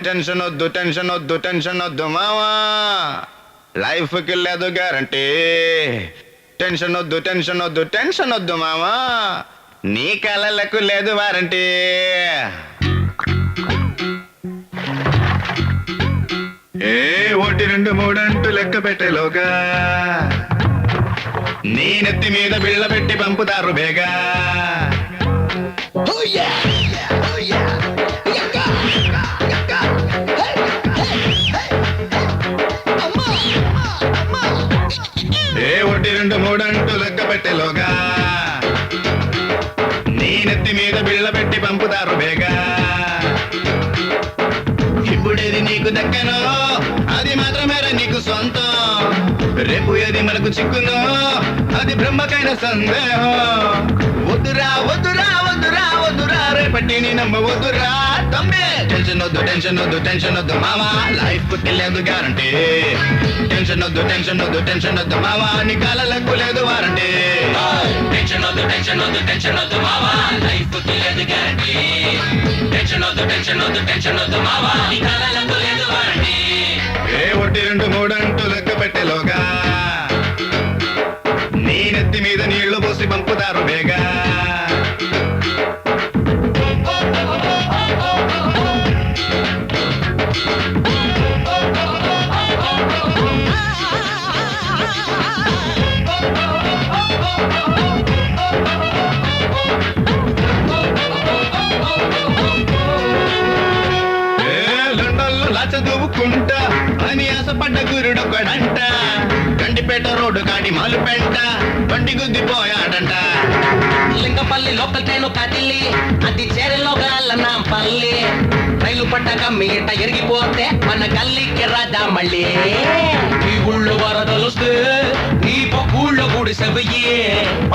Tension వద్దు మావా, లైఫ్కి లేదు గ్యారంటీ. టెన్షన్ వద్దు మావా, నీ కళలకు లేదు వారంటీ. ఒకటి రెండు మూడంటూ లెక్క పెట్టేలోగా నీ నెత్తి మీద బిళ్ళ పెట్టి పంపుతారు బేగా. ఒకటి రెండు మూడంటూ లెక్క పెట్టేలోగా నీ నెత్తి మీద బిళ్ళ పెట్టి పంపుతారు బేగా. ఇప్పుడేది నీకు దక్కనో అది మాత్రమేరా నీకు సొంతం. రేపు ఏది మనకు చిక్కునో అది బ్రహ్మకైన సందేహం. వద్దురా వద్దురా వద్దురా వద్దురా రేపటి నీ నమ్మవద్దురా తమ్మే. టెన్షన్ వద్దు మావా, లైఫ్ కి లేదు గ్యారంటీ. టెన్షన్ వద్దు మావా, నీ కాళ్ళకు లేదు వారంటీ. టెన్షన్ వద్దు మావా, లైఫ్ కి లేదు గ్యారంటీ. టెన్షన్ వద్దు మావా, నీ కాళ్ళకు లేదు వారంటీ. ఒకటి రెండు మూడంటూ లెక్క పెట్టేలోగా నీ నెత్తి మీద నీళ్లు పోసి పంపుతారు బేగా. చదువుకుంటా అని ఆశపడ్డ గురుడొకడంట. గండిపేట రోడ్డు కాడి మాలుపెంట బండి గుద్దిపోయాడంట. లింగపల్లి లోకల్ ట్రైన్ కదిలి అది చేరలో నా పల్లి. రైలు పడ్డాక మీట ఎరిగిపోతే మన గల్లీకి రాదా మళ్ళీ. ఈ ఊళ్ళో వరదలొస్తే నీ పక్కూళ్ళో గుడి సెవయ్యి.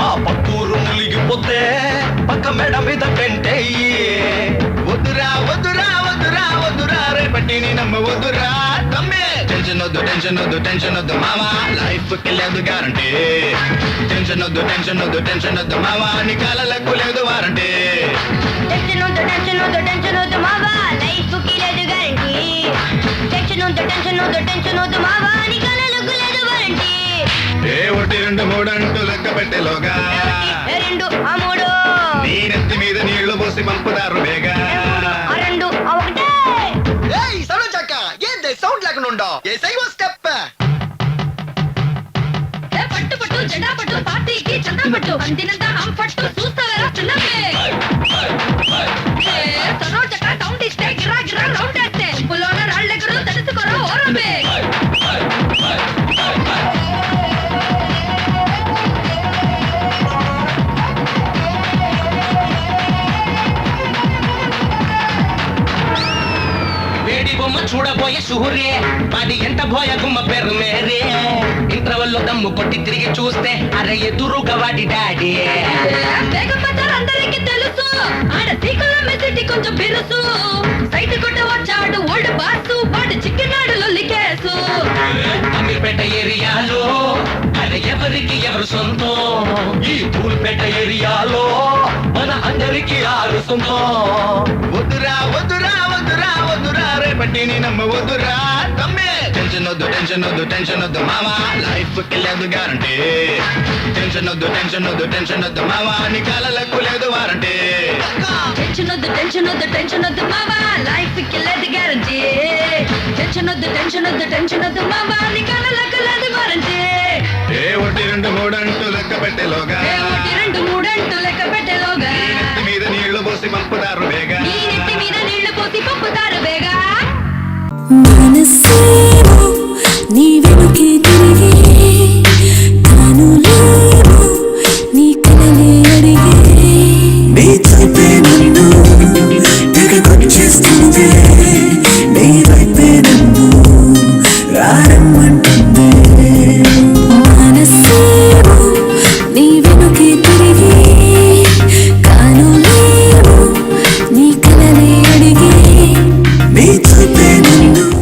ఆ పక్కూరు ములిగిపోతే పక్క మెడ మీద పెంటయ్యి. వద్దురా వద్దురా వద్దురా వద్దురా రేపటి నీ నమ్మవద్దురా తమ్మే. టెన్షన్ వద్దు మావా, లైఫ్ కి లేదు గ్యారంటీ. టెన్షన్ వద్దు మావా, నీ కాళ్ళకు లేదు వారంటీ. టెన్షన్ వద్దు మావా, లైఫ్ కి లేదు గ్యారంటీ. టెన్షన్ వద్దు మావా, నీ కాళ్ళకు లేదు వారంటీ. ఒకటి రెండు మూడంటూ లెక్క పెట్టేలోగా రెండు ఆ మూడు నీ నెత్తి మీద నీళ్లు పోసి పంపుతారు బేగా. రెండు ఆ ఒకటే. సౌండ్ లేకుండా పట్టు పట్టు జెండా పట్టు పార్టీకి చందా పట్టు అందినంత హం పట్టు చూస్తారా చిన్నవే. సరోజ సౌండ్ ఇస్తే గిరా గిరా రౌండ్ వేస్తే పులోన రాళ్ళెగరు తెలుసుకోరా ఓరమే. చూడబోయే షూరే అది ఎంత భోయ గుమ్మ పేరు మేరే. ఇంటర్వెల్లో దమ్ము కొట్టి తిరిగి చూస్తే అరే ఎదురుగా వాడి డాడీ. అందరికి తెలుసు ఆడ సీకుల మెసిటీ కొంచెం బిరుసు. సైట్ కొట్ట వచ్చాడు ఓల్డ్ బాసు వాడు చిక్కినాడు లొల్లికేసు. అమీర్పేట ఏరియాలో అరే ఎవరికి ఎవరు సొంతం. ఈ పూల్పేట ఏరియాలో మన అందరికి ఆరు సొంతం. వద్దురా వద్దురా వద్దురా వద్దురా రేపటి నీ నమ్మవద్దురా తమ్మే. టెన్షన్ వద్దు మావా, లైఫ్ కి లేదు గ్యారంటీ. టెన్షన్ వద్దు మావా, నీ కాళ్ళకు లేదు వారంటీ. టెన్షన్ వద్దు మావా, లైఫ్ కి లేదు గ్యారంటీ. టెన్షన్ వద్దు మావా, నీ కాళ్ళకు లేదు వారంటీ. ఒకటి రెండు మూడంటూ లెక్క పెట్టేలోగా ఒకటి రెండు మూడంటూ లెక్క పెట్టేలోగా నీ నెత్తి మీద నీళ్లు పోసి పంపుతారు బేగా. నీ నెత్తి మీద నీళ్లు పోసి పంపుతారు బేగా. మనసే